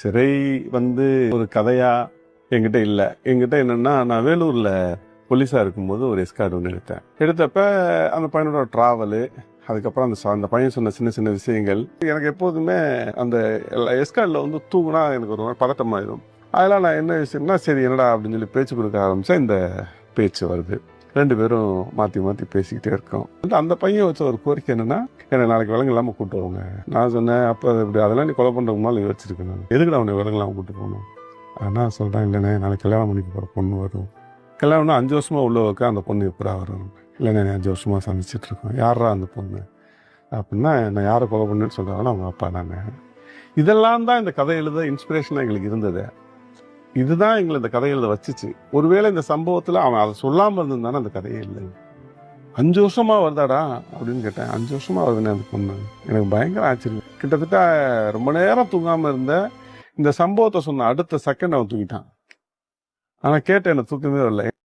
சிறை வந்து ஒரு கதையா என்கிட்ட இல்லை. என்கிட்ட என்னன்னா, நான் வேலூர்ல போலீஸா இருக்கும்போது ஒரு எஸ்கார்டு ஒன்று எடுத்தப்ப அந்த பையனோட டிராவலு, அதுக்கப்புறம் அந்த பையன் சொன்ன சின்ன சின்ன விஷயங்கள் எனக்கு எப்போதுமே அந்த எஸ்கார்டில் வந்து தூங்குனா எனக்கு ஒரு பதட்டமாயிடும். அதெல்லாம் நான் என்ன விஷயம்னா, சரி என்னடா அப்படின்னு சொல்லி பேச்சு கொடுக்க ஆரம்பிச்சா இந்த பேச்சு வருது. ரெண்டு பேரும் மாற்றி மாற்றி பேசிக்கிட்டே இருக்கோம். அந்த பையன் வச்ச ஒரு கோரிக்கை என்னன்னா, என்னை நாளைக்கு விலங்கு இல்லாமல் கூப்பிட்டு வருவாங்க. நான் சொன்னேன், அப்போ இப்படி அதெல்லாம் நீ கொலை பண்ணுறதுக்கு முன்னால் யோசிச்சிருக்கேன். நான் எதுக்குடா அவனை விலங்கு இல்லாமல் கூப்பிட்டு போகணும்? ஆனால் சொல்கிறேன், இல்லைண்ணே நாளைக்கு கல்யாணம் பண்ணிக்க போகிற பொண்ணு வரும். கல்யாணம்னா 5 வருஷமாக உள்ள வைக்க அந்த பொண்ணு எப்படா வரும்? இல்லைண்ணே 5 வருஷமாக சந்திச்சுட்டு இருக்கோம். யாரா அந்த பொண்ணு அப்படின்னா, நான் யாரை கொலை பண்ணுன்னு சொல்கிறாங்கன்னா அவங்க அப்பா தானே. இதெல்லாம் தான் இந்த கதை எழுத இன்ஸ்பிரேஷனாக எங்களுக்கு இருந்தது. இதுதான் எங்களை இந்த கதை எழுத வச்சுச்சு. ஒருவேளை இந்த சம்பவத்தில் அவன் அதை சொல்லாமல் இருந்திருந்தானே அந்த கதையே இல்லை. 5 வருஷமா வருதாடா அப்படின்னு கேட்டேன். 5 வருஷமா வருதுன்னு அந்த பொண்ணு. எனக்கு பயங்கர ஆச்சரியம். கிட்டத்தட்ட ரொம்ப நேரம் தூங்காம இருந்த இந்த சம்பவத்தை சொன்ன அடுத்த செகண்ட் அவன் தூங்கிட்டான். ஆனா கேட்டேன், எனக்கு தூக்கமே வரல.